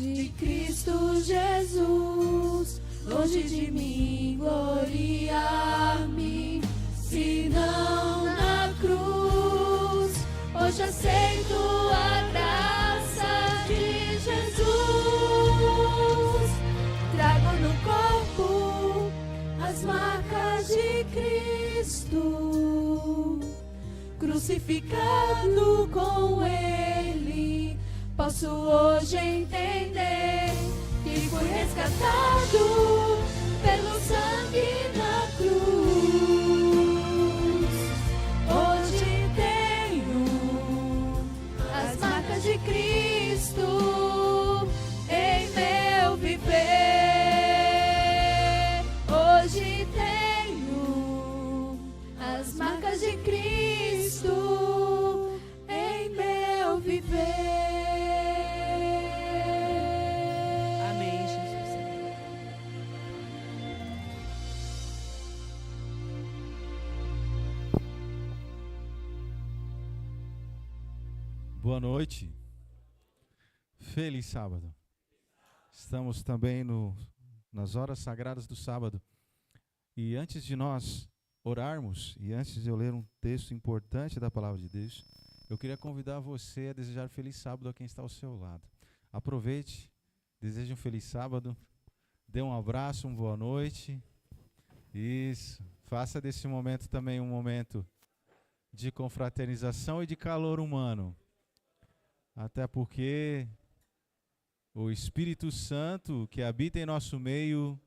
de Cristo Jesus, longe de mim gloriar-me, senão na cruz. Hoje aceito a graça de Jesus, trago no corpo as marcas de Cristo, crucificado com Ele. Posso hoje entender que fui resgatado pelo sangue na cruz. Hoje tenho as marcas de Cristo em meu viver. Hoje tenho as marcas de Cristo em meu viver. Boa noite. Feliz sábado. Estamos também nas horas sagradas do sábado. E antes de nós orarmos, e antes de eu ler um texto importante da palavra de Deus, eu queria convidar você a desejar feliz sábado a quem está ao seu lado. Aproveite, deseje um feliz sábado, dê um abraço, uma boa noite. Isso. Faça desse momento também um momento de confraternização e de calor humano. Até porque o Espírito Santo que habita em nosso meio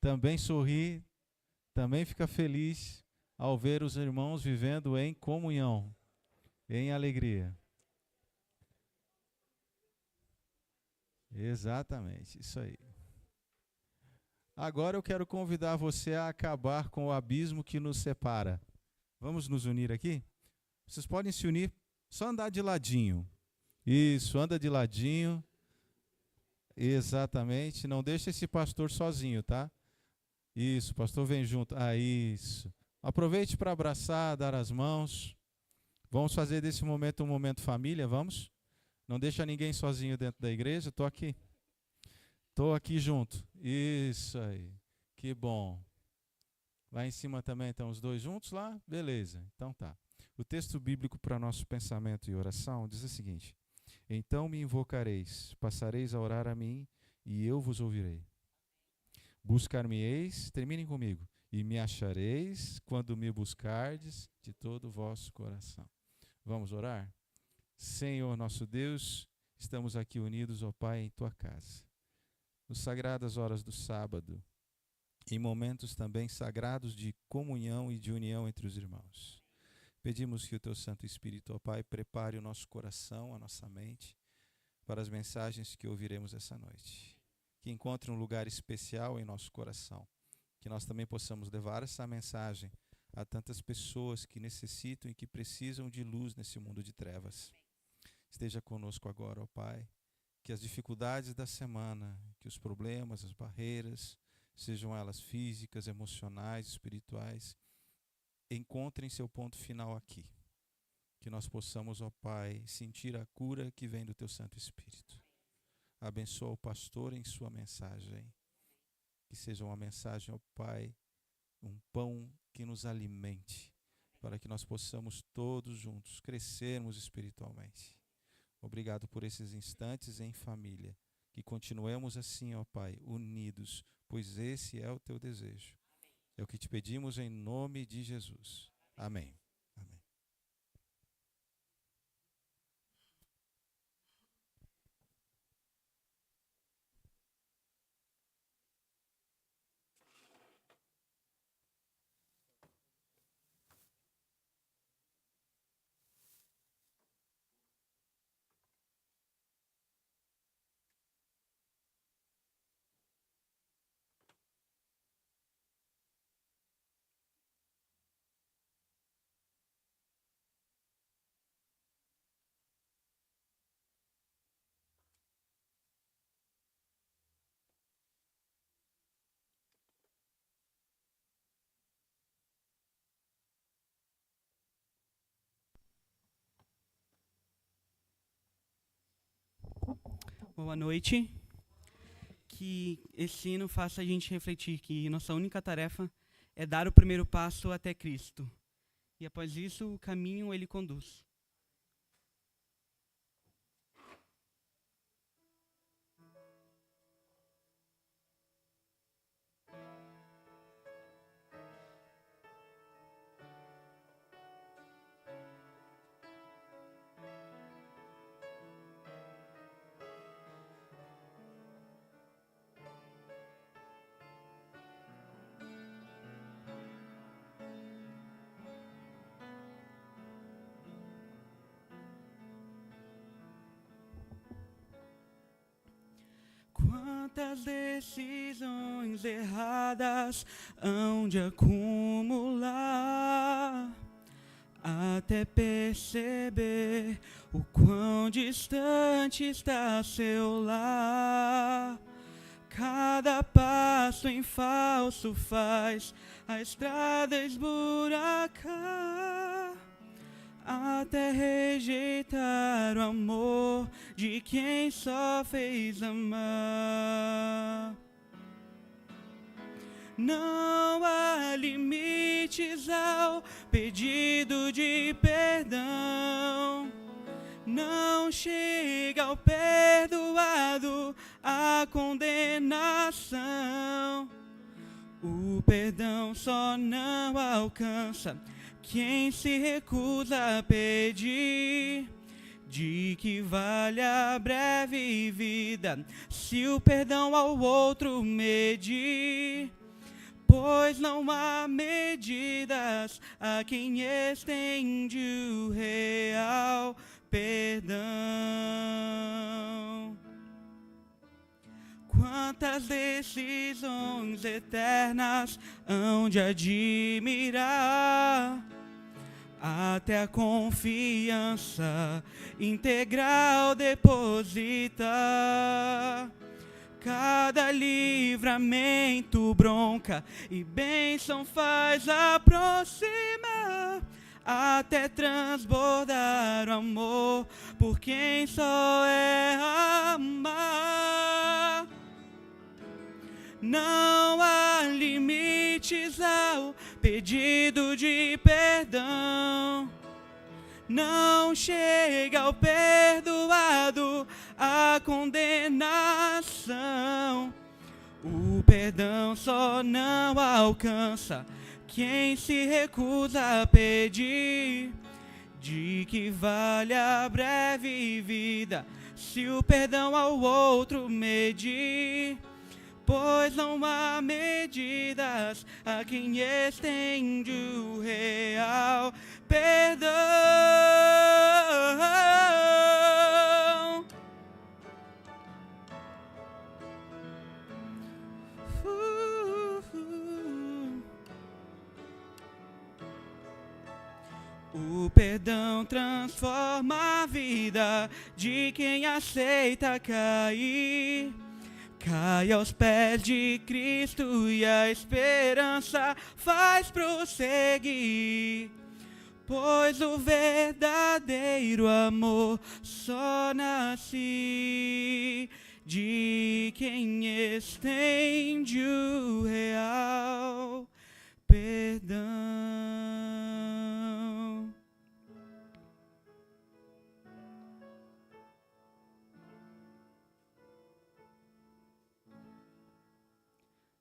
também sorri, também fica feliz ao ver os irmãos vivendo em comunhão, em alegria. Exatamente, isso aí. Agora eu quero convidar você a acabar com o abismo que nos separa. Vamos nos unir aqui? Vocês podem se unir, só andar de ladinho. Isso, anda de ladinho. Exatamente. Não deixa esse pastor sozinho, tá? Isso, pastor vem junto. Ah, isso. Aproveite para abraçar, dar as mãos. Vamos fazer desse momento um momento família, vamos? Não deixa ninguém sozinho dentro da igreja. Estou aqui. Estou aqui junto. Isso aí. Que bom. Lá em cima também estão os dois juntos lá? Beleza, então tá. O texto bíblico para nosso pensamento e oração diz o seguinte: então me invocareis, passareis a orar a mim, e eu vos ouvirei. Buscar-me-eis, terminem comigo, e me achareis quando me buscardes de todo o vosso coração. Vamos orar? Senhor nosso Deus, estamos aqui unidos, ó Pai, em Tua casa, nos sagradas horas do sábado, em momentos também sagrados de comunhão e de união entre os irmãos. Pedimos que o Teu Santo Espírito, ó Pai, prepare o nosso coração, a nossa mente, para as mensagens que ouviremos essa noite. Que encontre um lugar especial em nosso coração. Que nós também possamos levar essa mensagem a tantas pessoas que necessitam e que precisam de luz nesse mundo de trevas. Esteja conosco agora, ó Pai. Que as dificuldades da semana, que os problemas, as barreiras, sejam elas físicas, emocionais, espirituais, encontrem seu ponto final aqui. Que nós possamos, ó Pai, sentir a cura que vem do Teu Santo Espírito. Abençoa o pastor em sua mensagem. Que seja uma mensagem, ó Pai, um pão que nos alimente, para que nós possamos todos juntos crescermos espiritualmente. Obrigado por esses instantes em família. Que continuemos assim, ó Pai, unidos, pois esse é o Teu desejo. É o que te pedimos em nome de Jesus. Amém. Amém. Boa noite. Que esse hino faça a gente refletir que nossa única tarefa é dar o primeiro passo até Cristo. E após isso, o caminho Ele conduz. Quantas decisões erradas hão de acumular até perceber o quão distante está seu lar. Cada passo em falso faz a estrada esburacar, até rejeitar o amor de quem só fez amar. Não há limites ao pedido de perdão, não chega ao perdoado a condenação. O perdão só não alcança quem se recusa a pedir. De que vale a breve vida se o perdão ao outro medir? Pois não há medidas a quem estende o real perdão. Quantas decisões eternas hão de admirar, até a confiança integral depositar. Cada livramento, bronca e bênção faz aproximar, até transbordar o amor por quem só é amar. Não há limites ao pedido de perdão, não chega ao perdoado a condenação. O perdão só não alcança quem se recusa a pedir. De que vale a breve vida se o perdão ao outro medir? Pois não há medidas a quem estende o real perdão. O perdão transforma a vida de quem aceita cair. Cai aos pés de Cristo e a esperança faz prosseguir. Pois o verdadeiro amor só nasce de quem estende o real perdão.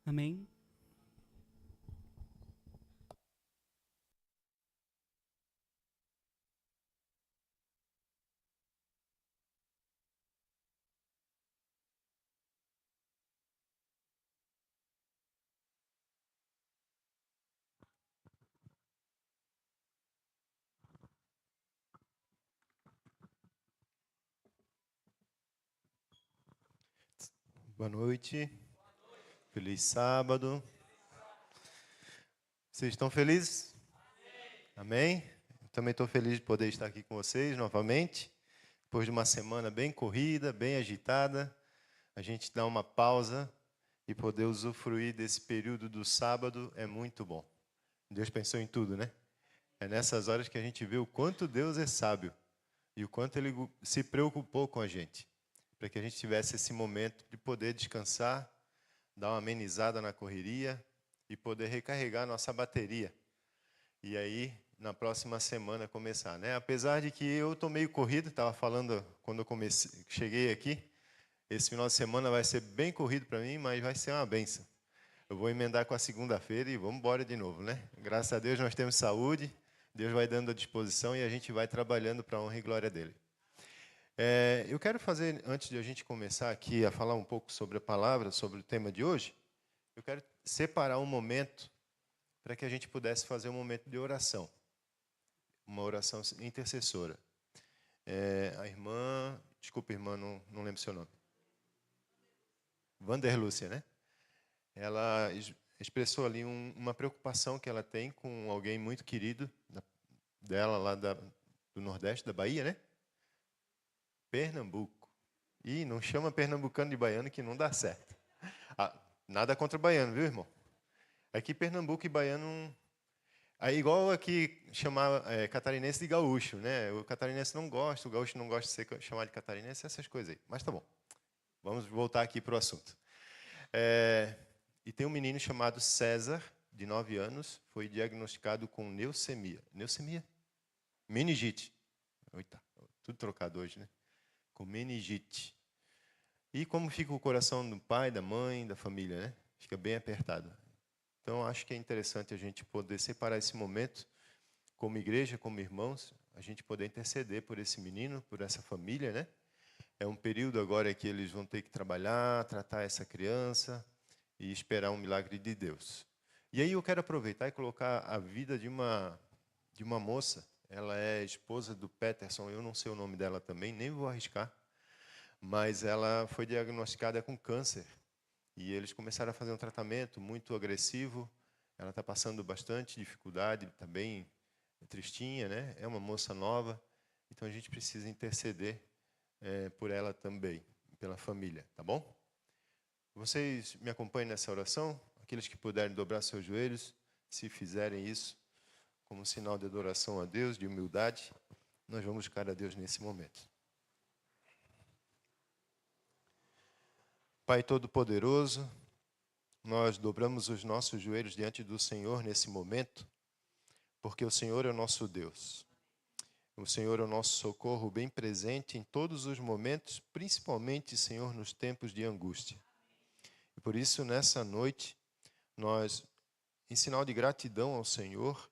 Amém? Boa noite. Feliz sábado. Vocês estão felizes? Amém? Eu também estou feliz de poder estar aqui com vocês novamente. Depois de uma semana bem corrida, bem agitada, a gente dá uma pausa e poder usufruir desse período do sábado é muito bom. Deus pensou em tudo, né? É nessas horas que a gente vê o quanto Deus é sábio e o quanto Ele se preocupou com a gente. para que a gente tivesse esse momento de poder descansar, dar uma amenizada na correria e poder recarregar a nossa bateria. E aí, na próxima semana, começar, né? Apesar de que eu estou meio corrido, estava falando quando eu cheguei aqui, esse final de semana vai ser bem corrido para mim, mas vai ser uma bênção. Eu vou emendar com a segunda-feira e vamos embora de novo, né? Graças a Deus nós temos saúde, Deus vai dando a disposição e a gente vai trabalhando para a honra e glória dele. Eu quero fazer, antes de a gente começar aqui a falar um pouco sobre a palavra, sobre o tema de hoje, eu quero separar um momento para que a gente pudesse fazer um momento de oração, uma oração intercessora. A irmã, desculpa irmã, não lembro seu nome. Vanderlúcia, né? Ela expressou ali uma preocupação que ela tem com alguém muito querido dela lá do Nordeste, da Bahia, né? Pernambuco. E não chama pernambucano de baiano que não dá certo. Nada contra baiano, viu, irmão? Aqui Pernambuco e baiano... É igual aqui chamar catarinense de gaúcho, né? O catarinense não gosta, o gaúcho não gosta de ser chamado de catarinense, essas coisas aí. Mas tá bom. Vamos voltar aqui para o assunto. E tem um menino chamado César, de 9 anos, foi diagnosticado com leucemia. Leucemia? Meningite. Eita, tudo trocado hoje, né? Com meningite. E como fica o coração do pai, da mãe, da família, né? Fica bem apertado. Então, acho que é interessante a gente poder separar esse momento, como igreja, como irmãos, a gente poder interceder por esse menino, por essa família, né? É um período agora que eles vão ter que trabalhar, tratar essa criança e esperar um milagre de Deus. E aí eu quero aproveitar e colocar a vida de uma moça. Ela é esposa do Peterson, eu não sei o nome dela também, nem vou arriscar, mas ela foi diagnosticada com câncer. E eles começaram a fazer um tratamento muito agressivo. Ela está passando bastante dificuldade, está bem tristinha, né? É uma moça nova, então a gente precisa interceder por ela também, pela família, tá bom? Vocês me acompanhem nessa oração? Aqueles que puderem dobrar seus joelhos, se fizerem isso como sinal de adoração a Deus, de humildade, nós vamos buscar a Deus nesse momento. Pai Todo-Poderoso, nós dobramos os nossos joelhos diante do Senhor nesse momento, porque o Senhor é o nosso Deus. O Senhor é o nosso socorro bem presente em todos os momentos, principalmente, Senhor, nos tempos de angústia. E por isso, nessa noite, nós, em sinal de gratidão ao Senhor,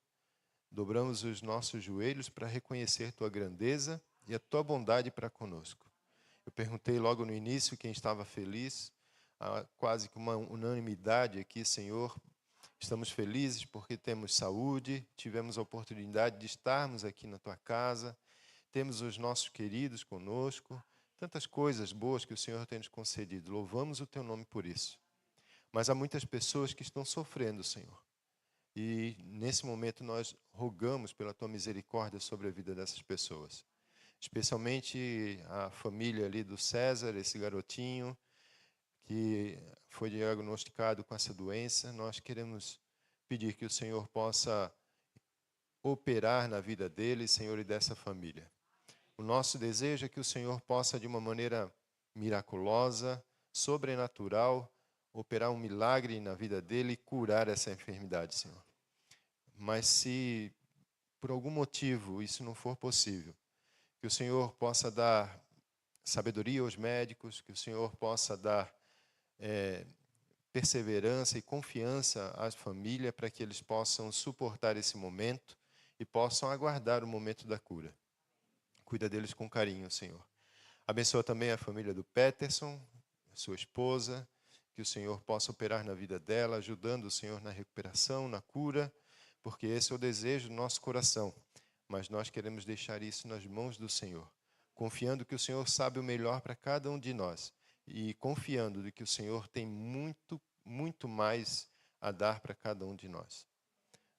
dobramos os nossos joelhos para reconhecer Tua grandeza e a Tua bondade para conosco. Eu perguntei logo no início quem estava feliz, quase que uma unanimidade aqui, Senhor. Estamos felizes porque temos saúde, tivemos a oportunidade de estarmos aqui na Tua casa, temos os nossos queridos conosco, tantas coisas boas que o Senhor tem nos concedido. Louvamos o Teu nome por isso. Mas há muitas pessoas que estão sofrendo, Senhor. E nesse momento nós rogamos pela Tua misericórdia sobre a vida dessas pessoas. Especialmente a família ali do César, esse garotinho que foi diagnosticado com essa doença. Nós queremos pedir que o Senhor possa operar na vida dele, Senhor, e dessa família. O nosso desejo é que o Senhor possa, de uma maneira miraculosa, sobrenatural, operar um milagre na vida dele e curar essa enfermidade, Senhor. Mas se por algum motivo isso não for possível, que o Senhor possa dar sabedoria aos médicos, que o Senhor possa dar perseverança e confiança à família para que eles possam suportar esse momento e possam aguardar o momento da cura. Cuida deles com carinho, Senhor. Abençoa também a família do Peterson, sua esposa, que o Senhor possa operar na vida dela, ajudando o Senhor na recuperação, na cura, porque esse é o desejo do nosso coração. Mas nós queremos deixar isso nas mãos do Senhor, confiando que o Senhor sabe o melhor para cada um de nós e confiando de que o Senhor tem muito, muito mais a dar para cada um de nós.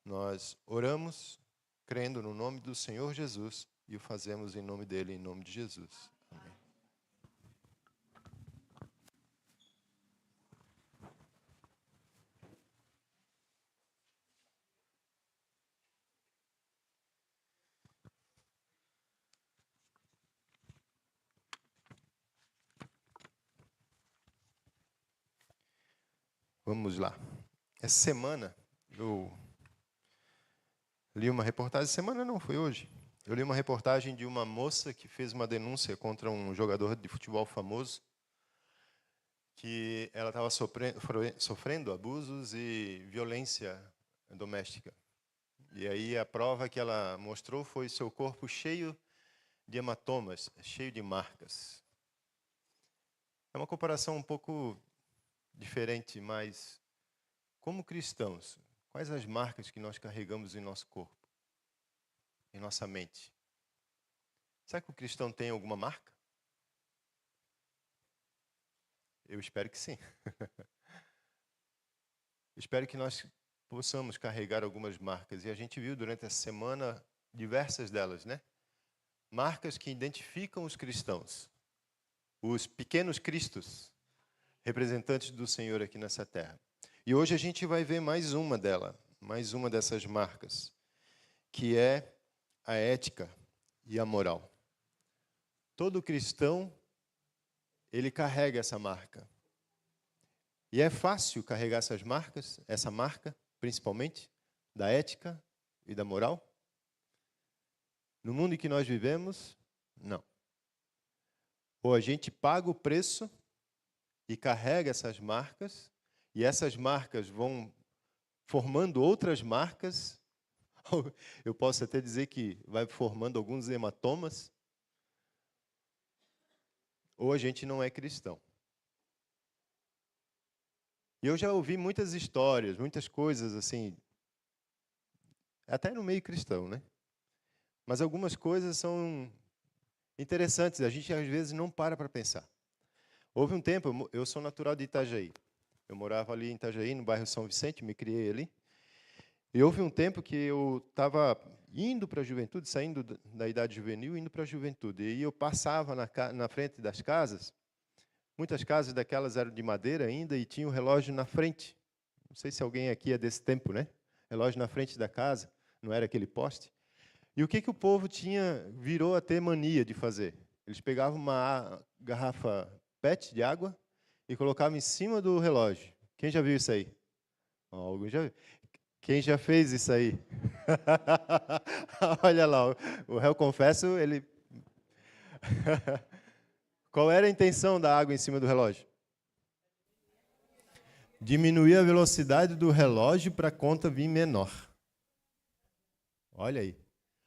Nós oramos crendo no nome do Senhor Jesus e o fazemos em nome dele, em nome de Jesus. Amém. Vamos lá. Essa semana eu li uma reportagem, semana não, foi hoje. Eu li uma reportagem de uma moça que fez uma denúncia contra um jogador de futebol famoso, que ela estava sofrendo abusos e violência doméstica. E aí a prova que ela mostrou foi seu corpo cheio de hematomas, cheio de marcas. É uma comparação um pouco diferente, mas como cristãos, quais as marcas que nós carregamos em nosso corpo, em nossa mente? Será que o cristão tem alguma marca? Eu espero que sim. Espero que nós possamos carregar algumas marcas. E a gente viu durante essa semana diversas delas, né? Marcas que identificam os cristãos, os pequenos cristos, representantes do Senhor aqui nessa terra. E hoje a gente vai ver mais uma dessas marcas, que é a ética e a moral. Todo cristão, ele carrega essa marca. E é fácil carregar essas marcas, essa marca, principalmente, da ética e da moral? No mundo em que nós vivemos, não. Ou a gente paga o preço e carrega essas marcas, e essas marcas vão formando outras marcas. Eu posso até dizer que vai formando alguns hematomas. Ou a gente não é cristão. E eu já ouvi muitas histórias, muitas coisas assim, até no meio cristão, né? Mas algumas coisas são interessantes, a gente às vezes não para pensar. Houve um tempo, eu sou natural de Itajaí. Eu morava ali em Itajaí, no bairro São Vicente, me criei ali. E houve um tempo que eu estava indo para a juventude, saindo da idade juvenil, indo para a juventude. E eu passava na frente das casas. Muitas casas daquelas eram de madeira ainda e tinha um relógio na frente. Não sei se alguém aqui é desse tempo, né? Relógio na frente da casa, não era aquele poste. E o que o povo virou a ter mania de fazer? Eles pegavam uma garrafa PET de água e colocavam em cima do relógio. Quem já viu isso aí? Alguém já viu? Quem já fez isso aí? Olha lá, o réu confesso, ele... Qual era a intenção da água em cima do relógio? Diminuir a velocidade do relógio para a conta vir menor. Olha aí.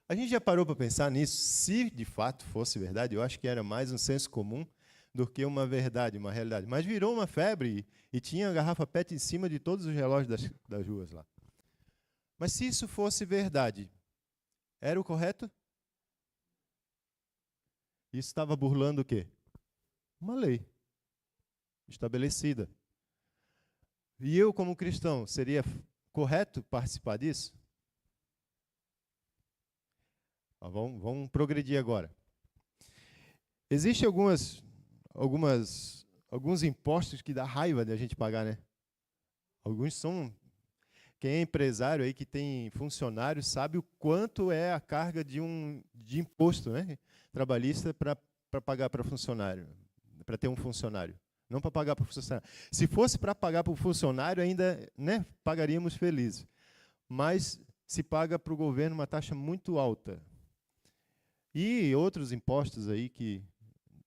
A gente já parou para pensar nisso? Se de fato fosse verdade, eu acho que era mais um senso comum do que uma verdade, uma realidade. Mas virou uma febre e tinha a garrafa PET em cima de todos os relógios das ruas lá. Mas se isso fosse verdade, era o correto? Isso estava burlando o quê? Uma lei estabelecida. E eu, como cristão, seria correto participar disso? Vamos progredir agora. Existem alguns impostos que dá raiva de a gente pagar, né? Alguns são... Quem é empresário aí que tem funcionário sabe o quanto é a carga de imposto, né? Trabalhista para pagar para funcionário, para ter um funcionário. Não para pagar para o funcionário. Se fosse para pagar para o funcionário, ainda, né, pagaríamos felizes. Mas se paga para o governo uma taxa muito alta. E outros impostos aí que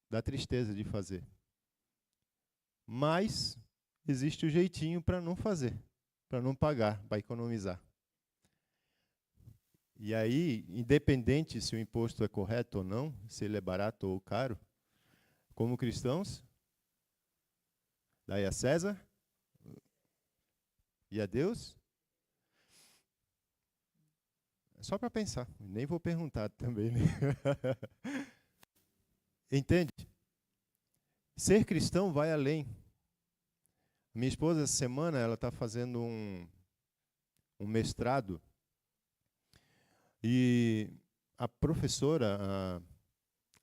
dá tristeza de fazer. Mas existe o jeitinho para não fazer, para não pagar, para economizar. E aí, independente se o imposto é correto ou não, se ele é barato ou caro, como cristãos, dai a César e a Deus. É só para pensar, nem vou perguntar também. Né? Entende? Ser cristão vai além. Minha esposa, essa semana, ela está fazendo um mestrado e a professora,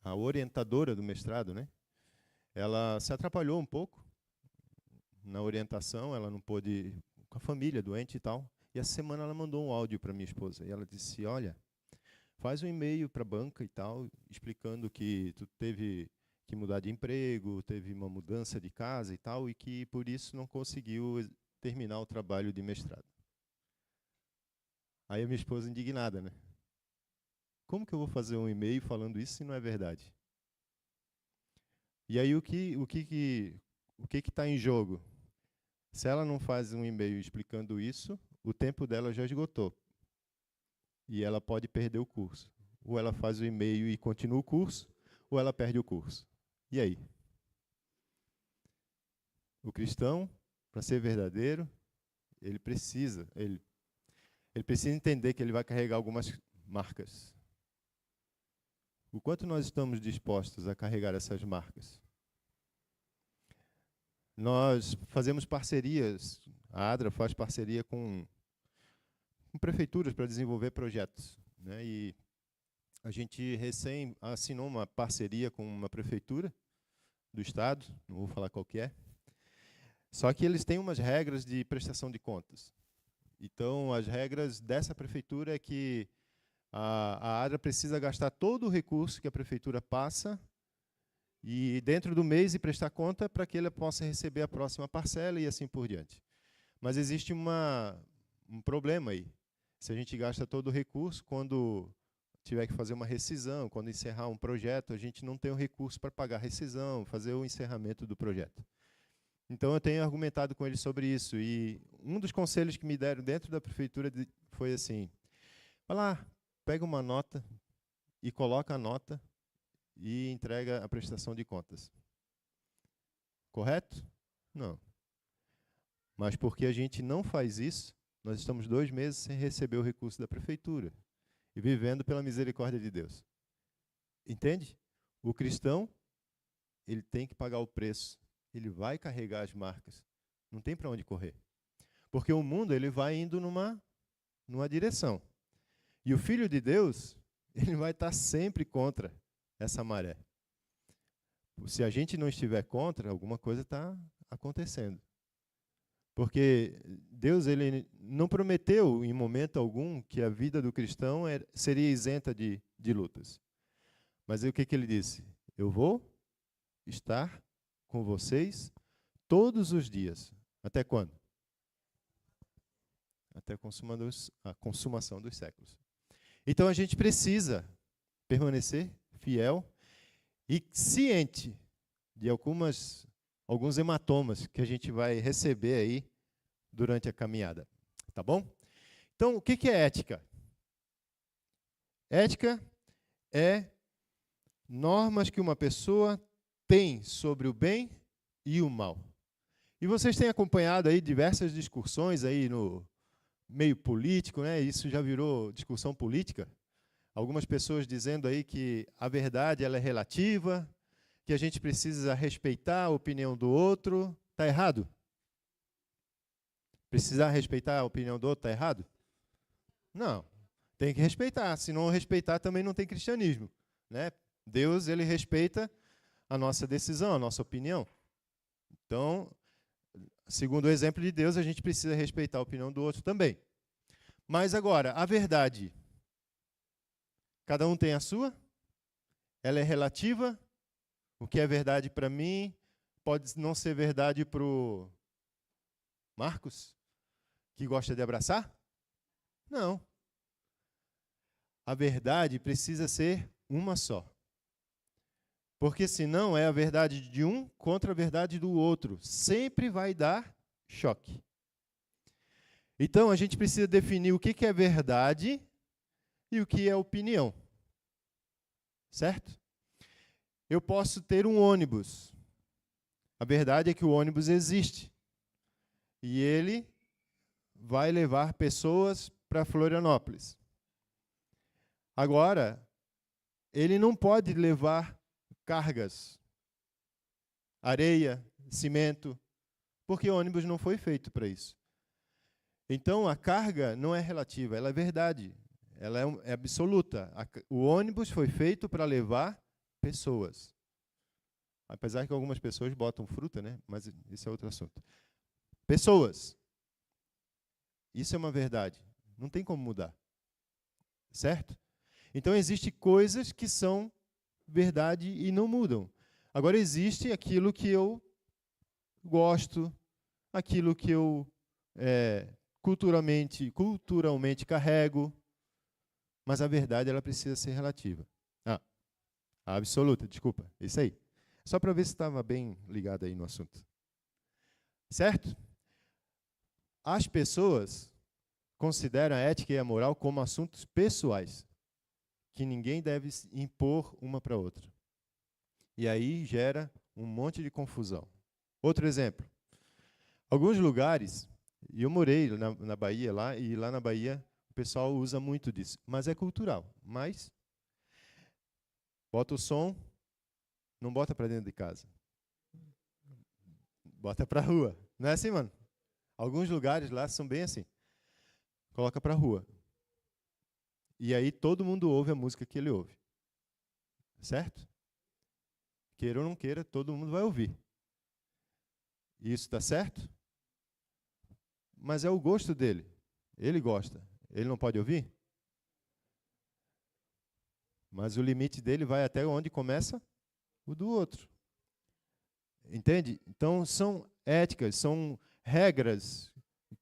a orientadora do mestrado, né? Ela se atrapalhou um pouco na orientação, ela não pôde ir com a família doente e tal. E essa semana ela mandou um áudio para minha esposa. E ela disse, olha, faz um e-mail para a banca e tal, explicando que tu teve que mudar de emprego, teve uma mudança de casa e tal, e que por isso não conseguiu terminar o trabalho de mestrado. Aí a minha esposa indignada, né? Como que eu vou fazer um e-mail falando isso se não é verdade? E aí o que está em jogo? Se ela não faz um e-mail explicando isso, o tempo dela já esgotou. E ela pode perder o curso. Ou ela faz o e-mail e continua o curso, ou ela perde o curso. E aí? O cristão, para ser verdadeiro, ele precisa entender que ele vai carregar algumas marcas. O quanto nós estamos dispostos a carregar essas marcas? Nós fazemos parcerias, a ADRA faz parceria com prefeituras para desenvolver projetos, né? E a gente recém assinou uma parceria com uma prefeitura do estado, não vou falar qual que é, só que eles têm umas regras de prestação de contas. Então, as regras dessa prefeitura é que a ADRA precisa gastar todo o recurso que a prefeitura passa e dentro do mês e prestar conta para que ele possa receber a próxima parcela e assim por diante. Mas existe um problema aí. Se a gente gasta todo o recurso, quando tiver que fazer uma rescisão, quando encerrar um projeto, a gente não tem o recurso para pagar a rescisão, fazer o encerramento do projeto. Então, eu tenho argumentado com eles sobre isso. E um dos conselhos que me deram dentro da prefeitura foi assim, vai lá, pega uma nota e coloca a nota e entrega a prestação de contas. Correto? Não. Mas porque a gente não faz isso, nós estamos 2 meses sem receber o recurso da prefeitura e vivendo pela misericórdia de Deus. Entende? O cristão, ele tem que pagar o preço. Ele vai carregar as marcas. Não tem para onde correr. Porque o mundo ele vai indo numa direção. E o Filho de Deus, ele vai estar sempre contra essa maré. Se a gente não estiver contra, alguma coisa está acontecendo. Porque Deus ele não prometeu em momento algum que a vida do cristão seria isenta de lutas. Mas aí, o que ele disse? Eu vou estar com vocês todos os dias. Até quando? Até a consumação dos séculos. Então a gente precisa permanecer fiel e ciente de alguns hematomas que a gente vai receber aí durante a caminhada. Tá bom? Então, o que é ética? Ética é normas que uma pessoa tem sobre o bem e o mal. E vocês têm acompanhado aí diversas discussões aí no meio político, né? Isso já virou discussão política. Algumas pessoas dizendo aí que a verdade ela é relativa, que a gente precisa respeitar a opinião do outro. Está errado? Precisar respeitar a opinião do outro está errado? Não. Tem que respeitar. Se não respeitar, também não tem cristianismo, né? Deus ele respeita a nossa decisão, a nossa opinião. Então, segundo o exemplo de Deus, a gente precisa respeitar a opinião do outro também. Mas agora, a verdade, cada um tem a sua? Ela é relativa? O que é verdade para mim pode não ser verdade para o Marcos, que gosta de abraçar? Não. A verdade precisa ser uma só. Porque senão é a verdade de um contra a verdade do outro. Sempre vai dar choque. Então, a gente precisa definir o que é verdade e o que é opinião. Certo? Eu posso ter um ônibus. A verdade é que o ônibus existe. E ele vai levar pessoas para Florianópolis. Agora, ele não pode levar cargas, areia, cimento, porque o ônibus não foi feito para isso. Então, a carga não é relativa, ela é verdade, ela é absoluta. O ônibus foi feito para levar pessoas. Apesar que algumas pessoas botam fruta, né? Mas isso é outro assunto. Pessoas. Isso é uma verdade. Não tem como mudar. Certo? Então, existem coisas que são verdade e não mudam. Agora, existe aquilo que eu gosto, aquilo que eu culturalmente carrego, mas a verdade ela precisa ser relativa. A absoluta, desculpa, isso aí. Só para ver se estava bem ligado aí no assunto. Certo? As pessoas consideram a ética e a moral como assuntos pessoais, que ninguém deve impor uma para a outra. E aí gera um monte de confusão. Outro exemplo. Alguns lugares, e eu morei na Bahia lá, e lá na Bahia o pessoal usa muito disso, mas é cultural. Mas bota o som, não bota para dentro de casa. Bota para a rua. Não é assim, mano? Alguns lugares lá são bem assim. Coloca para a rua. E aí todo mundo ouve a música que ele ouve. Certo? Queira ou não queira, todo mundo vai ouvir. Isso está certo? Mas é o gosto dele. Ele gosta. Ele não pode ouvir? Mas o limite dele vai até onde começa o do outro. Entende? Então, são éticas, são regras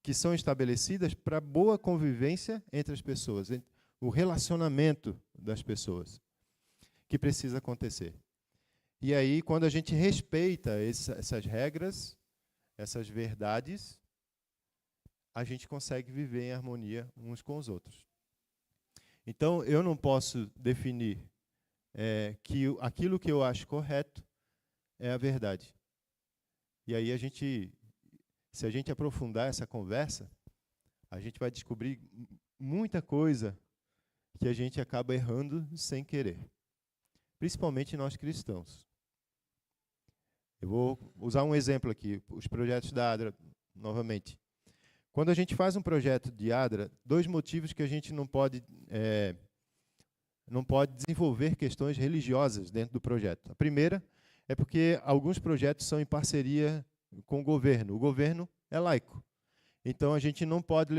que são estabelecidas para boa convivência entre as pessoas, o relacionamento das pessoas, que precisa acontecer. E aí, quando a gente respeita essas regras, essas verdades, a gente consegue viver em harmonia uns com os outros. Então, eu não posso definir que aquilo que eu acho correto é a verdade. E aí, se a gente aprofundar essa conversa, a gente vai descobrir muita coisa que a gente acaba errando sem querer. Principalmente nós cristãos. Eu vou usar um exemplo aqui, os projetos da ADRA, novamente. Quando a gente faz um projeto de ADRA, 2 motivos que a gente não pode desenvolver questões religiosas dentro do projeto. A primeira é porque alguns projetos são em parceria com o governo. O governo é laico. Então, a gente não pode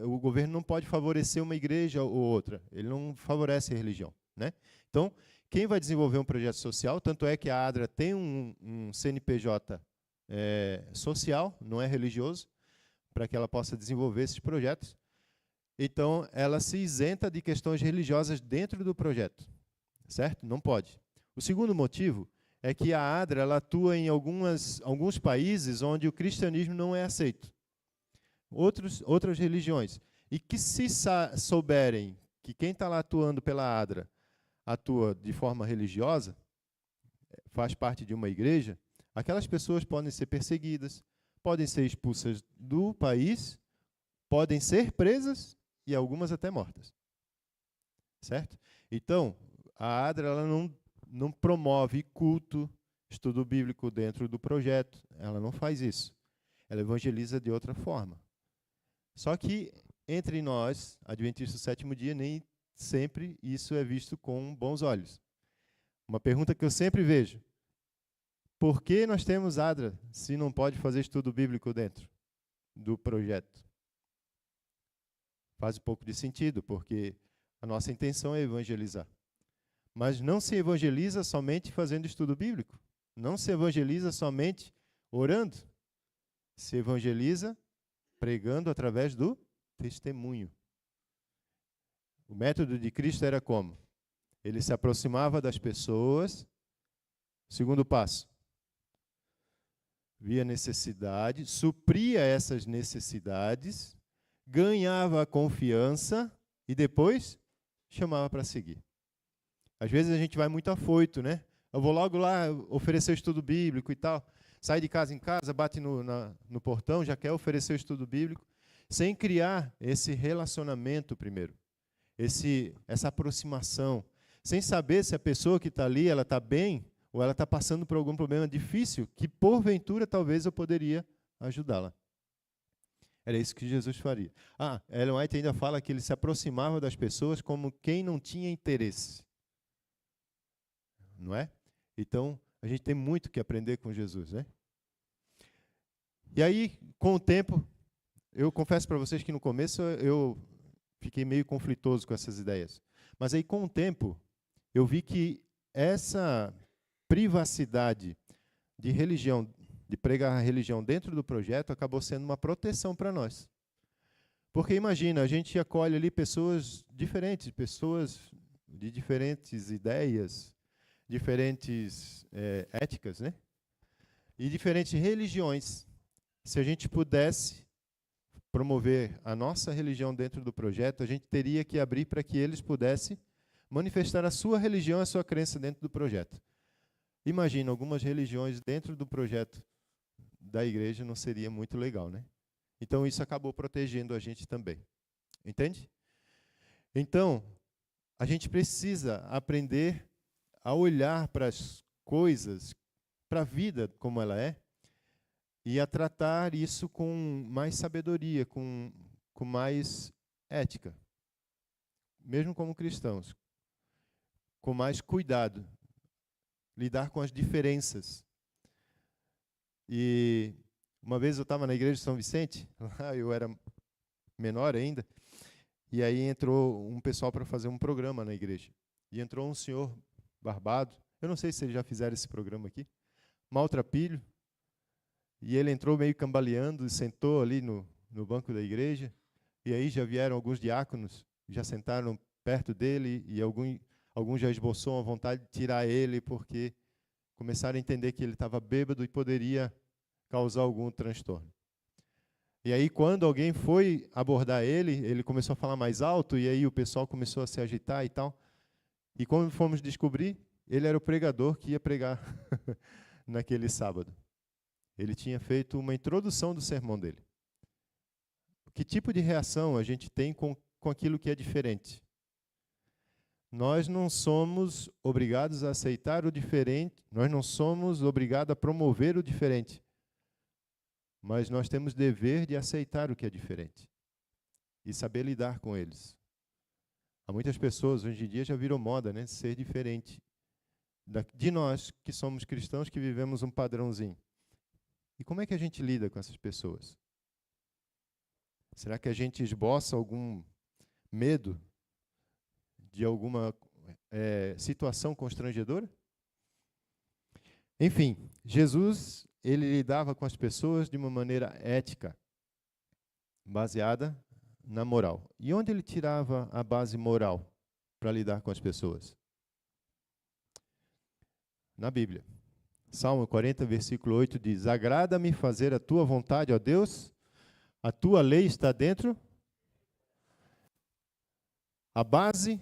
o governo não pode favorecer uma igreja ou outra. Ele não favorece a religião, né? Então, quem vai desenvolver um projeto social, tanto é que a ADRA tem um CNPJ social, não é religioso, para que ela possa desenvolver esses projetos. Então, ela se isenta de questões religiosas dentro do projeto, certo? Não pode. O segundo motivo é que a ADRA ela atua em alguns países onde o cristianismo não é aceito. Outras religiões. E que se souberem que quem está lá atuando pela ADRA atua de forma religiosa, faz parte de uma igreja, aquelas pessoas podem ser perseguidas, podem ser expulsas do país, podem ser presas e algumas até mortas. Certo? Então, a ADRA ela não promove culto, estudo bíblico dentro do projeto. Ela não faz isso. Ela evangeliza de outra forma. Só que, entre nós, adventistas do sétimo dia, nem sempre isso é visto com bons olhos. Uma pergunta que eu sempre vejo. Por que nós temos ADRA se não pode fazer estudo bíblico dentro do projeto? Faz um pouco de sentido, porque a nossa intenção é evangelizar. Mas não se evangeliza somente fazendo estudo bíblico. Não se evangeliza somente orando. Se evangeliza pregando através do testemunho. O método de Cristo era como? Ele se aproximava das pessoas. Segundo passo. Via necessidade, supria essas necessidades, ganhava a confiança e depois chamava para seguir. Às vezes a gente vai muito afoito, né? Eu vou logo lá oferecer o estudo bíblico e tal. Sai de casa em casa, bate no portão, já quer oferecer o estudo bíblico, sem criar esse relacionamento primeiro, essa aproximação, sem saber se a pessoa que está ali, ela está bem ou ela está passando por algum problema difícil que, porventura, talvez eu poderia ajudá-la. Era isso que Jesus faria. Ellen White ainda fala que ele se aproximava das pessoas como quem não tinha interesse. Não é? Então, a gente tem muito que aprender com Jesus, né? E aí, com o tempo, eu confesso para vocês que no começo eu fiquei meio conflitoso com essas ideias. Mas aí, com o tempo, eu vi que essa privacidade de religião de pregar a religião dentro do projeto, acabou sendo uma proteção para nós. Porque imagina, a gente acolhe ali pessoas diferentes, pessoas de diferentes ideias, diferentes éticas, né? E diferentes religiões. Se a gente pudesse promover a nossa religião dentro do projeto, a gente teria que abrir para que eles pudessem manifestar a sua religião, a sua crença dentro do projeto. Imagina, algumas religiões dentro do projeto da igreja não seria muito legal, né? Então, isso acabou protegendo a gente também. Entende? Então, a gente precisa aprender a olhar para as coisas, para a vida como ela é, e a tratar isso com mais sabedoria, com mais ética. Mesmo como cristãos. Com mais cuidado. Lidar com as diferenças. E uma vez eu estava na igreja de São Vicente, lá eu era menor ainda, e aí entrou um pessoal para fazer um programa na igreja. E entrou um senhor barbado, eu não sei se eles já fizeram esse programa aqui, maltrapilho, e ele entrou meio cambaleando e sentou ali no banco da igreja, e aí já vieram alguns diáconos, já sentaram perto dele, e alguns já esboçou a vontade de tirar ele, porque começaram a entender que ele estava bêbado e poderia causar algum transtorno. E aí, quando alguém foi abordar ele começou a falar mais alto, e aí o pessoal começou a se agitar e tal. E quando fomos descobrir, ele era o pregador que ia pregar naquele sábado. Ele tinha feito uma introdução do sermão dele. Que tipo de reação a gente tem com aquilo que é diferente? Nós não somos obrigados a aceitar o diferente, nós não somos obrigados a promover o diferente, mas nós temos dever de aceitar o que é diferente e saber lidar com eles. Há muitas pessoas, hoje em dia, já virou moda, né, ser diferente de nós, que somos cristãos, que vivemos um padrãozinho. E como é que a gente lida com essas pessoas? Será que a gente esboça algum medo de alguma situação constrangedora? Enfim, Jesus, ele lidava com as pessoas de uma maneira ética, baseada na moral. E onde ele tirava a base moral para lidar com as pessoas? Na Bíblia. Salmo 40, versículo 8 diz: agrada-me fazer a tua vontade, ó Deus, a tua lei está dentro. A base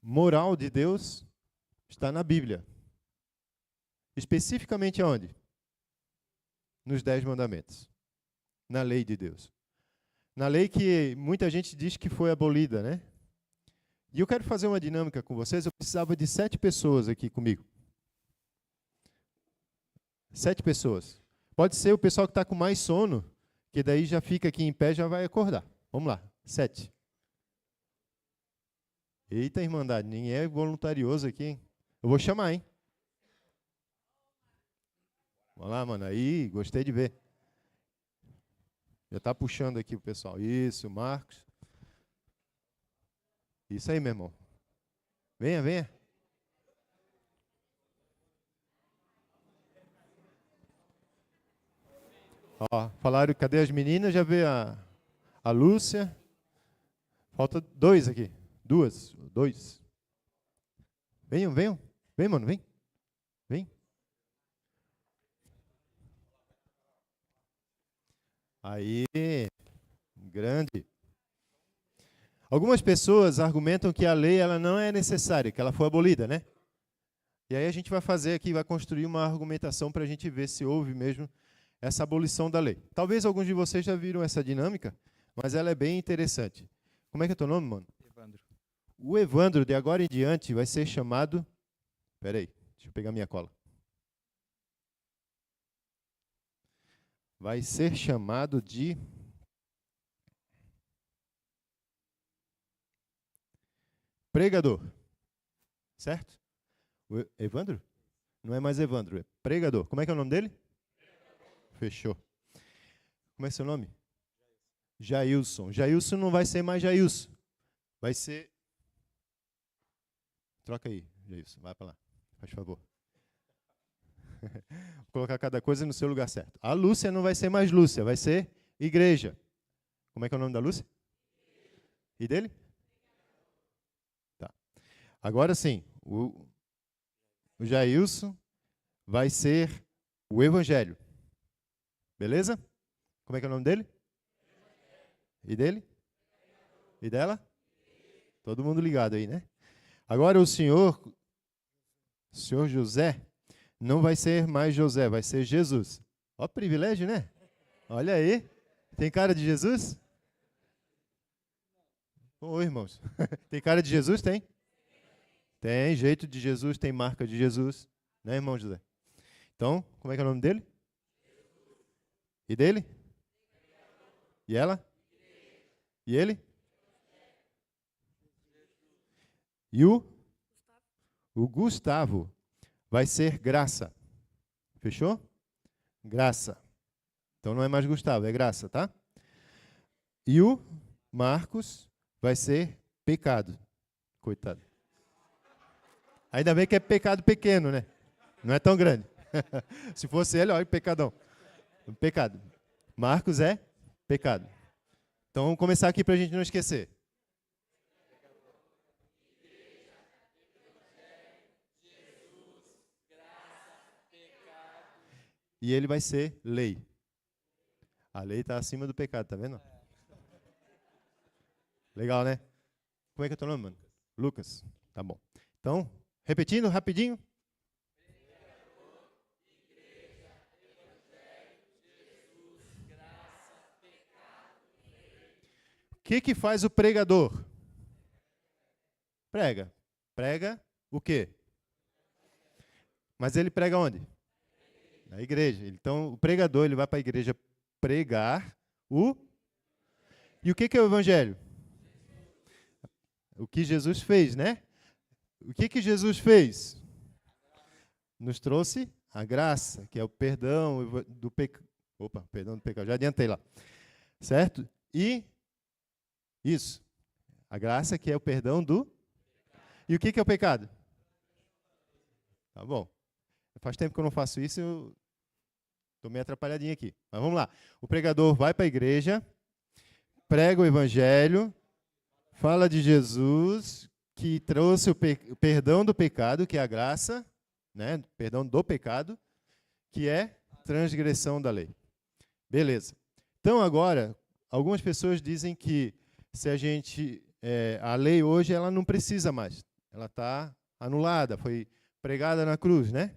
moral de Deus está na Bíblia. Especificamente aonde? Nos 10 mandamentos. Na lei de Deus. Na lei que muita gente diz que foi abolida, né? E eu quero fazer uma dinâmica com vocês. Eu precisava de 7 pessoas aqui comigo. 7 pessoas. Pode ser o pessoal que está com mais sono, que daí já fica aqui em pé e já vai acordar. Vamos lá, 7. Eita, Irmandade, ninguém é voluntarioso aqui, hein? Eu vou chamar, hein? Vamos lá, mano. Aí, gostei de ver. Já está puxando aqui o pessoal. Isso, Marcos. Isso aí, meu irmão. Venha, venha. Ó, falaram, cadê as meninas? Já veio a Lúcia. Falta 2 aqui. 2. Venham. Vem, mano, vem. Vem. Aí, grande. Algumas pessoas argumentam que a lei ela não é necessária, que ela foi abolida, né? E aí a gente vai fazer aqui, vai construir uma argumentação para a gente ver se houve mesmo essa abolição da lei. Talvez alguns de vocês já viram essa dinâmica, mas ela é bem interessante. Como é que é teu nome, mano? Evandro. O Evandro, de agora em diante, vai ser chamado... Espera aí, deixa eu pegar minha cola. Vai ser chamado de... pregador. Certo? O Evandro? Não é mais Evandro, é pregador. Como é que é o nome dele? Fechou. Como é seu nome? Jailson. Jailson não vai ser mais Jailson. Vai ser... Troca aí, Jailson. Vai para lá. Faz favor. Vou colocar cada coisa no seu lugar certo. A Lúcia não vai ser mais Lúcia, vai ser igreja. Como é que é o nome da Lúcia? E dele? Tá. Agora sim, o Jailson vai ser o Evangelho. Beleza? Como é que é o nome dele? E dele? E dela? Todo mundo ligado aí, né? Agora o senhor José, não vai ser mais José, vai ser Jesus. Ó, privilégio, né? Olha aí. Tem cara de Jesus? Oi, irmãos. Tem cara de Jesus? Tem? Tem jeito de Jesus, tem marca de Jesus. Né, irmão José? Então, como é que é o nome dele? E dele? E ela? E ele? E o Gustavo vai ser Graça. Fechou? Graça. Então não é mais Gustavo, é Graça, tá? E o Marcos vai ser Pecado. Coitado. Ainda bem que é pecado pequeno, né? Não é tão grande. Se fosse ele, olha, pecadão. Pecado. Marcos é Pecado. Então vamos começar aqui para a gente não esquecer. E ele vai ser lei. A lei está acima do pecado, tá vendo? Legal, né? Como é que é o teu nome, mano? Lucas. Tá bom. Então, repetindo rapidinho. O que faz o pregador? Prega. Prega o quê? Mas ele prega onde? Na igreja. Então, o pregador, ele vai para a igreja pregar o... E o que é o evangelho? O que Jesus fez, né? O que Jesus fez? Nos trouxe a graça, que é o perdão do pecado. Opa, perdão do pecado, já adiantei lá. Certo? E isso. A graça, que é o perdão do... E o que é o pecado? Tá bom. Faz tempo que eu não faço isso, eu estou meio atrapalhadinho aqui. Mas vamos lá. O pregador vai para a igreja, prega o evangelho, fala de Jesus, que trouxe o perdão do pecado, que é a graça, né? Perdão do pecado, que é transgressão da lei. Beleza. Então, agora, algumas pessoas dizem que se a gente... a lei hoje, ela não precisa mais. Ela está anulada, foi pregada na cruz, né?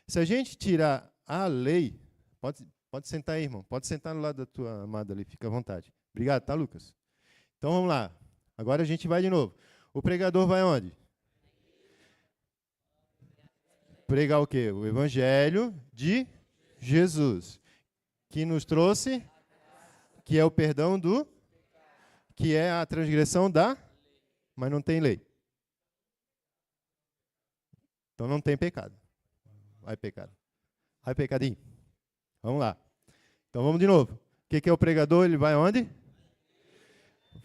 Se a gente tirar a lei... Pode sentar aí, irmão. Pode sentar no lado da tua amada ali, fica à vontade. Obrigado, tá, Lucas? Então, vamos lá. Agora a gente vai de novo. O pregador vai onde? Pregar o quê? O evangelho de Jesus, que nos trouxe, que é o perdão do... que é a transgressão da... Mas não tem lei. Então não tem pecado. Vai pecado. Vai pecadinho. Vamos lá. Então vamos de novo. O que é o pregador? Ele vai onde?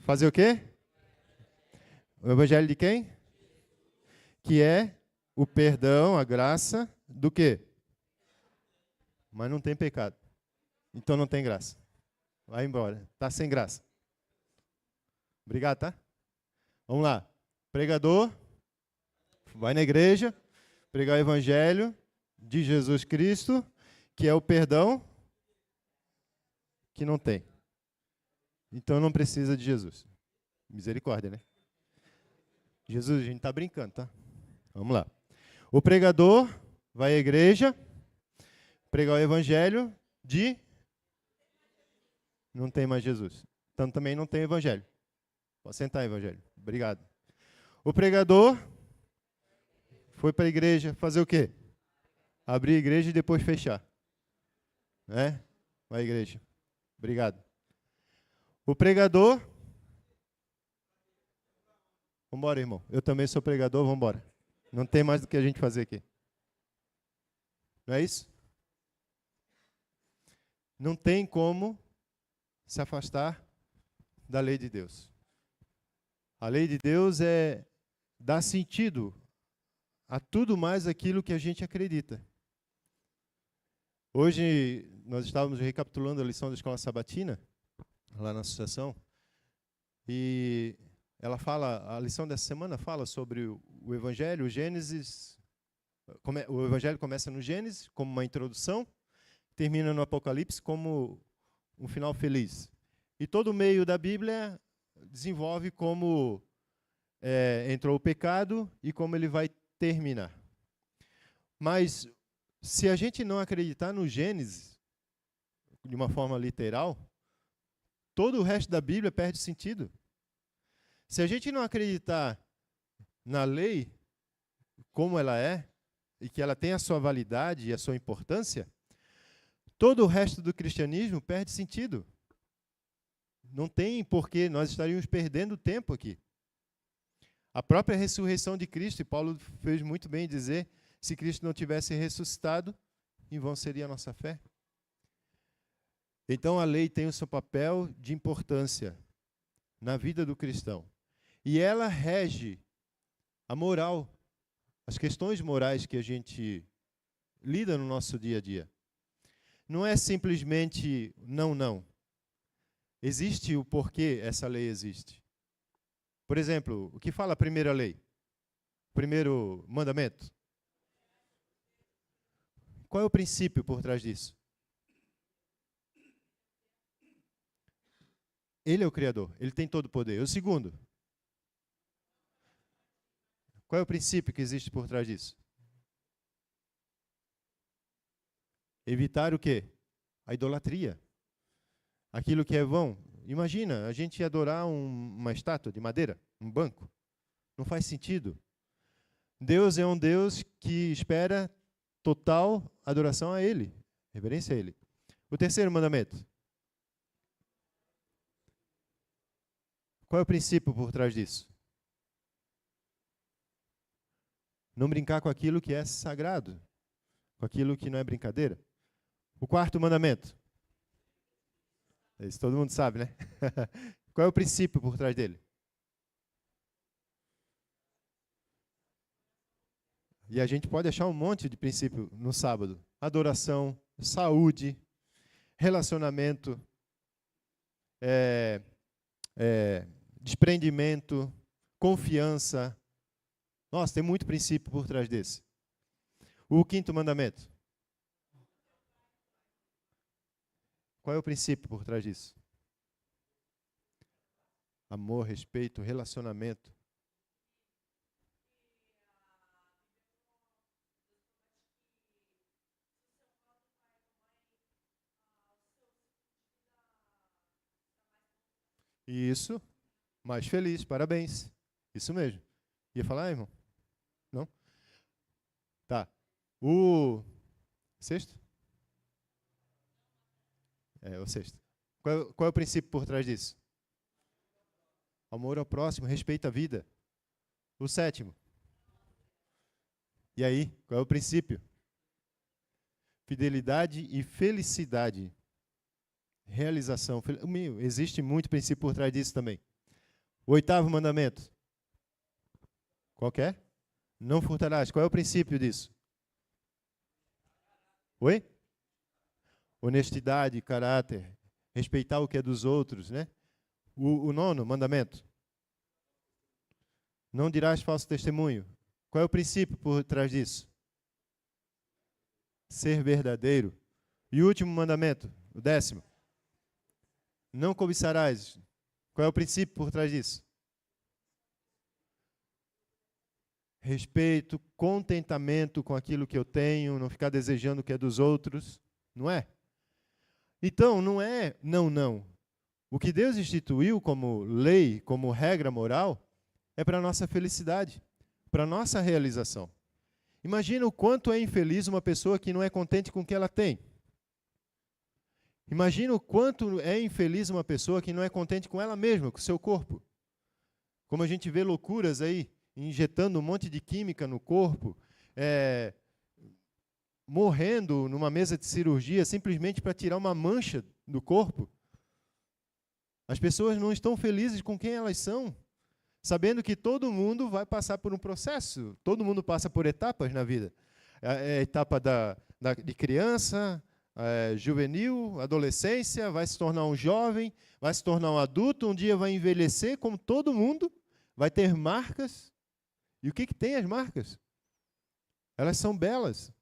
Fazer o quê? O evangelho de quem? Que é o perdão, a graça do quê? Mas não tem pecado. Então não tem graça. Vai embora. Está sem graça. Obrigado, tá? Vamos lá. Pregador vai na igreja, pregar o evangelho de Jesus Cristo, que é o perdão que não tem. Então não precisa de Jesus. Misericórdia, né? Jesus, a gente está brincando, tá? Vamos lá. O pregador vai à igreja, pregar o evangelho de... Não tem mais Jesus. Então também não tem evangelho. Pode sentar, evangelho. Obrigado. O pregador foi para a igreja fazer o quê? Abrir a igreja e depois fechar. Né? Vai à igreja. Obrigado. O pregador... Vamos embora, irmão. Eu também sou pregador, vamos embora. Não tem mais do que a gente fazer aqui. Não é isso? Não tem como se afastar da lei de Deus. A lei de Deus dá sentido a tudo mais aquilo que a gente acredita. Hoje nós estávamos recapitulando a lição da escola sabatina, lá na associação, e ela fala, a lição dessa semana fala sobre o Evangelho, o Gênesis. O Evangelho começa no Gênesis, como uma introdução, termina no Apocalipse como um final feliz. E todo o meio da Bíblia desenvolve como entrou o pecado e como ele vai terminar. Mas, se a gente não acreditar no Gênesis, de uma forma literal, todo o resto da Bíblia perde sentido. Se a gente não acreditar na lei, como ela é, e que ela tem a sua validade e a sua importância, todo o resto do cristianismo perde sentido. Não tem porquê, nós estaríamos perdendo tempo aqui. A própria ressurreição de Cristo, e Paulo fez muito bem em dizer, se Cristo não tivesse ressuscitado, em vão seria a nossa fé. Então a lei tem o seu papel de importância na vida do cristão. E ela rege a moral, as questões morais que a gente lida no nosso dia a dia. Não é simplesmente não. Existe o porquê essa lei existe. Por exemplo, o que fala a primeira lei? O primeiro mandamento? Qual é o princípio por trás disso? Ele é o Criador, ele tem todo o poder. O segundo? Qual é o princípio que existe por trás disso? Evitar o quê? A idolatria. Aquilo que é vão. Imagina, a gente adorar uma estátua de madeira, um banco. Não faz sentido. Deus é um Deus que espera total adoração a Ele, reverência a Ele. O terceiro mandamento. Qual é o princípio por trás disso? Não brincar com aquilo que é sagrado, com aquilo que não é brincadeira. O quarto mandamento. Isso todo mundo sabe, né? Qual é o princípio por trás dele? E a gente pode achar um monte de princípio no sábado. Adoração, saúde, relacionamento, desprendimento, confiança. Nossa, tem muito princípio por trás desse. O quinto mandamento. Qual é o princípio por trás disso? Amor, respeito, relacionamento. Isso. Mais feliz, parabéns. Isso mesmo. Ia falar, irmão? Não? Tá. O sexto? O sexto. Qual é o princípio por trás disso? Amor ao próximo, respeito à vida. O sétimo. E aí, qual é o princípio? Fidelidade e felicidade. Realização. Existe muito princípio por trás disso também. O oitavo mandamento. Qual que é? Não furtarás. Qual é o princípio disso? Oi? Honestidade, caráter, respeitar o que é dos outros, né? O nono mandamento. Não dirás falso testemunho. Qual é o princípio por trás disso? Ser verdadeiro. E o último mandamento, o 10º. Não cobiçarás. Qual é o princípio por trás disso? Respeito, contentamento com aquilo que eu tenho, não ficar desejando o que é dos outros, não é? Então, não é não. O que Deus instituiu como lei, como regra moral, é para a nossa felicidade, para a nossa realização. Imagina o quanto é infeliz uma pessoa que não é contente com o que ela tem. Imagina o quanto é infeliz uma pessoa que não é contente com ela mesma, com o seu corpo. Como a gente vê loucuras aí, injetando um monte de química no corpo, morrendo numa mesa de cirurgia simplesmente para tirar uma mancha do corpo. As pessoas não estão felizes com quem elas são, sabendo que todo mundo vai passar por um processo, todo mundo passa por etapas na vida. A etapa de criança, juvenil, adolescência, vai se tornar um jovem, vai se tornar um adulto, um dia vai envelhecer como todo mundo, vai ter marcas. E o que tem as marcas? Elas são belas.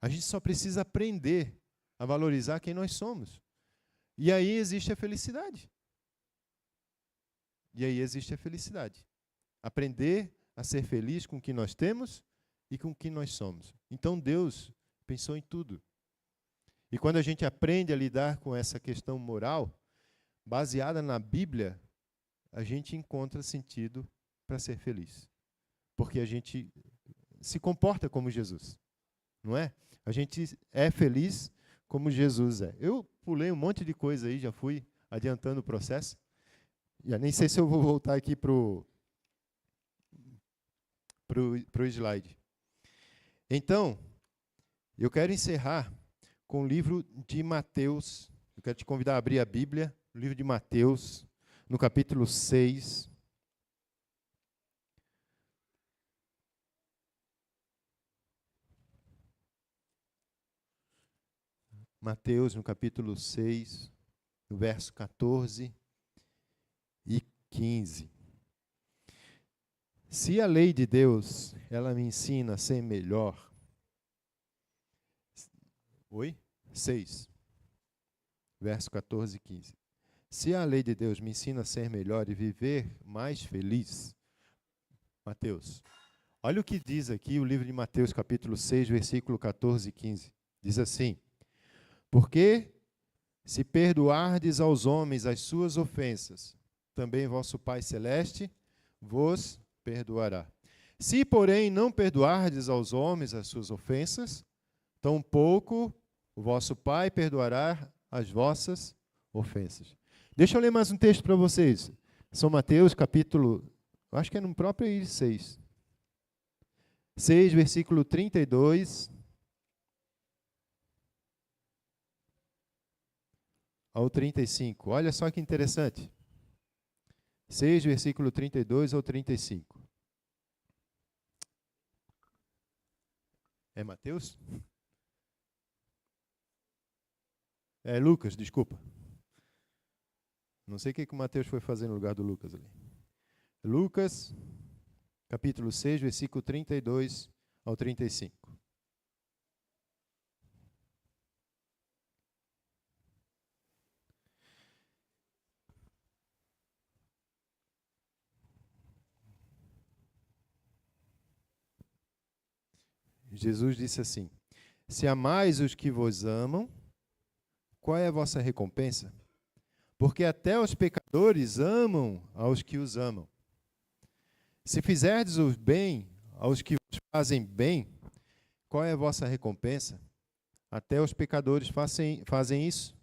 A gente só precisa aprender a valorizar quem nós somos. E aí existe a felicidade. E aí existe a felicidade. Aprender a ser feliz com o que nós temos e com o que nós somos. Então Deus pensou em tudo. E quando a gente aprende a lidar com essa questão moral, baseada na Bíblia, a gente encontra sentido para ser feliz. Porque a gente se comporta como Jesus, não é? A gente é feliz como Jesus é. Eu pulei um monte de coisa aí, já fui adiantando o processo. Já nem sei se eu vou voltar aqui pro slide. Então, eu quero encerrar com o livro de Mateus. Eu quero te convidar a abrir a Bíblia, o livro de Mateus, no capítulo 6. Mateus, no capítulo 6, no verso 14 e 15. Se a lei de Deus, ela me ensina a ser melhor. Oi? 6. Verso 14 e 15. Se a lei de Deus me ensina a ser melhor e viver mais feliz. Mateus. Olha o que diz aqui o livro de Mateus, capítulo 6, versículo 14 e 15. Diz assim: porque se perdoardes aos homens as suas ofensas, também vosso Pai Celeste vos perdoará. Se, porém, não perdoardes aos homens as suas ofensas, tampouco o vosso Pai perdoará as vossas ofensas. Deixa eu ler mais um texto para vocês. São Mateus, capítulo, acho que é no próprio aí, 6. 6, versículo 32 ao 35. Olha só que interessante. 6, versículo 32 ao 35. É Mateus? É Lucas, desculpa. Não sei o que o Mateus foi fazer no lugar do Lucas ali. Lucas, capítulo 6, versículo 32 ao 35. Jesus disse assim: se amais os que vos amam, qual é a vossa recompensa? Porque até os pecadores amam aos que os amam. Se fizerdes o bem aos que vos fazem bem, qual é a vossa recompensa? Até os pecadores fazem isso.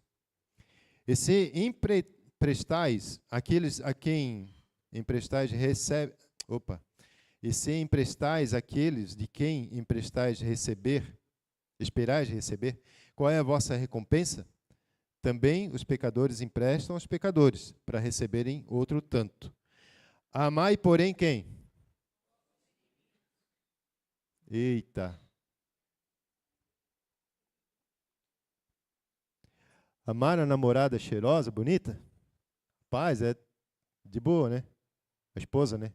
E se emprestais aqueles a quem emprestais recebe, e se emprestais aqueles de quem emprestais esperais receber, qual é a vossa recompensa? Também os pecadores emprestam aos pecadores, para receberem outro tanto. Amai, porém, quem? Eita! Amar a namorada cheirosa, bonita? Paz, é de boa, né? A esposa, né?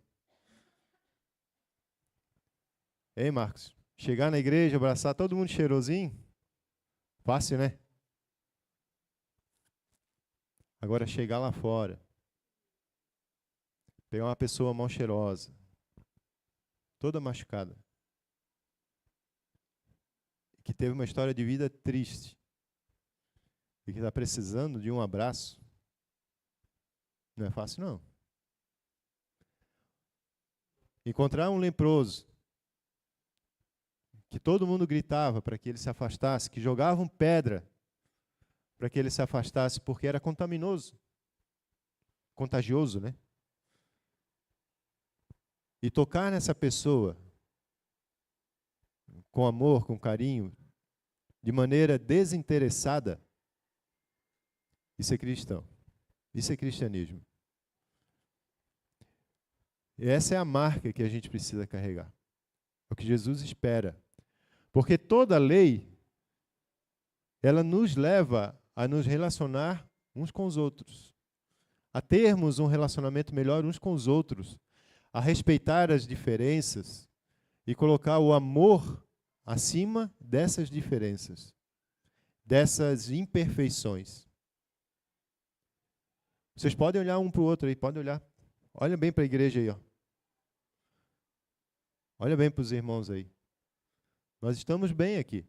Ei, Marcos? Chegar na igreja, abraçar todo mundo cheirosinho? Fácil, né? Agora, chegar lá fora, pegar uma pessoa mal cheirosa, toda machucada, que teve uma história de vida triste, e que está precisando de um abraço, não é fácil, não. Encontrar um leproso, que todo mundo gritava para que ele se afastasse, que jogavam pedra para que ele se afastasse, porque era contagioso, né? E tocar nessa pessoa com amor, com carinho, de maneira desinteressada, isso é cristão. Isso é cristianismo. E essa é a marca que a gente precisa carregar. É o que Jesus espera. Porque toda lei, ela nos leva a nos relacionar uns com os outros, a termos um relacionamento melhor uns com os outros, a respeitar as diferenças e colocar o amor acima dessas diferenças, dessas imperfeições. Vocês podem olhar um para o outro aí, podem olhar. Olha bem para a igreja aí, ó. Olha bem para os irmãos aí. Nós estamos bem aqui.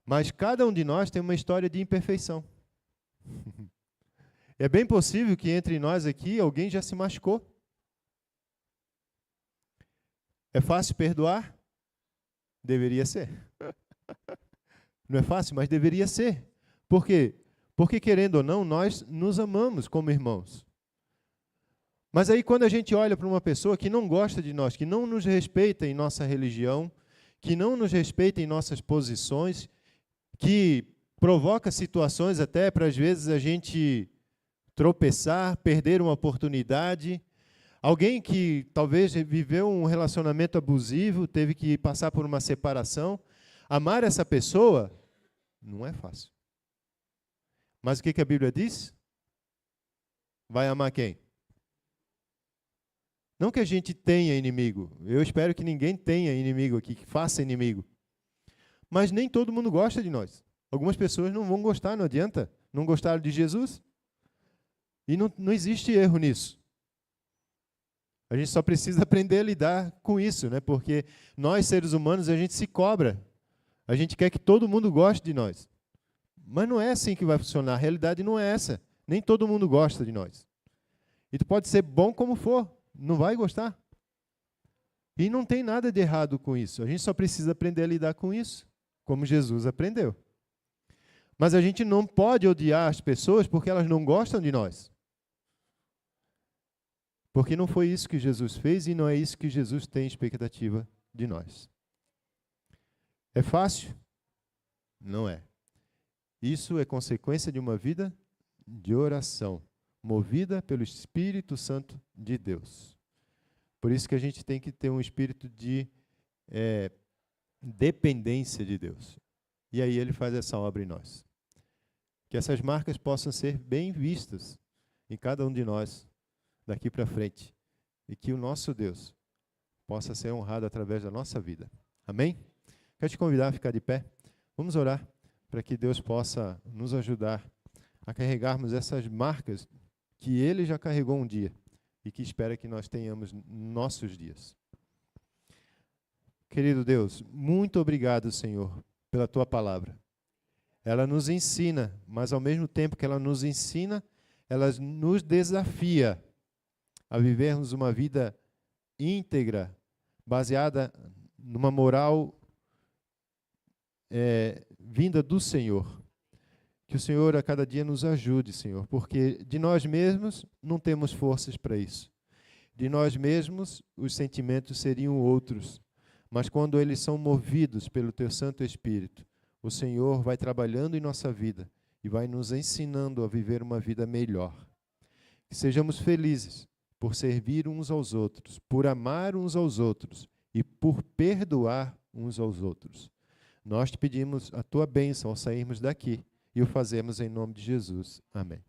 Mas cada um de nós tem uma história de imperfeição. É bem possível que entre nós aqui alguém já se machucou. É fácil perdoar? Deveria ser. Não é fácil, mas deveria ser. Por quê? Porque, querendo ou não, nós nos amamos como irmãos. Mas aí, quando a gente olha para uma pessoa que não gosta de nós, que não nos respeita em nossa religião, que não nos respeita em nossas posições, que provoca situações até para, às vezes, a gente tropeçar, perder uma oportunidade. Alguém que talvez viveu um relacionamento abusivo, teve que passar por uma separação. Amar essa pessoa não é fácil. Mas o que a Bíblia diz? Vai amar quem? Não que a gente tenha inimigo. Eu espero que ninguém tenha inimigo aqui, que faça inimigo. Mas nem todo mundo gosta de nós. Algumas pessoas não vão gostar, não adianta. Não gostaram de Jesus. E não existe erro nisso. A gente só precisa aprender a lidar com isso, né? Porque nós, seres humanos, a gente se cobra. A gente quer que todo mundo goste de nós. Mas não é assim que vai funcionar. A realidade não é essa. Nem todo mundo gosta de nós. E tu pode ser bom como for, não vai gostar. E não tem nada de errado com isso. A gente só precisa aprender a lidar com isso, como Jesus aprendeu. Mas a gente não pode odiar as pessoas porque elas não gostam de nós. Porque não foi isso que Jesus fez e não é isso que Jesus tem expectativa de nós. É fácil? Não é. Isso é consequência de uma vida de oração, movida pelo Espírito Santo de Deus. Por isso que a gente tem que ter um espírito de dependência de Deus. E aí ele faz essa obra em nós. Que essas marcas possam ser bem vistas em cada um de nós daqui para frente. E que o nosso Deus possa ser honrado através da nossa vida. Amém? Quero te convidar a ficar de pé. Vamos orar para que Deus possa nos ajudar a carregarmos essas marcas que Ele já carregou um dia e que espera que nós tenhamos nossos dias. Querido Deus, muito obrigado, Senhor, pela Tua palavra. Ela nos ensina, mas ao mesmo tempo que ela nos ensina, ela nos desafia a vivermos uma vida íntegra, baseada numa moral vinda do Senhor. Que o Senhor a cada dia nos ajude, Senhor, porque de nós mesmos não temos forças para isso. De nós mesmos os sentimentos seriam outros, mas quando eles são movidos pelo Teu Santo Espírito, o Senhor vai trabalhando em nossa vida e vai nos ensinando a viver uma vida melhor. Que sejamos felizes por servir uns aos outros, por amar uns aos outros e por perdoar uns aos outros. Nós te pedimos a Tua bênção ao sairmos daqui e o fazemos em nome de Jesus. Amém.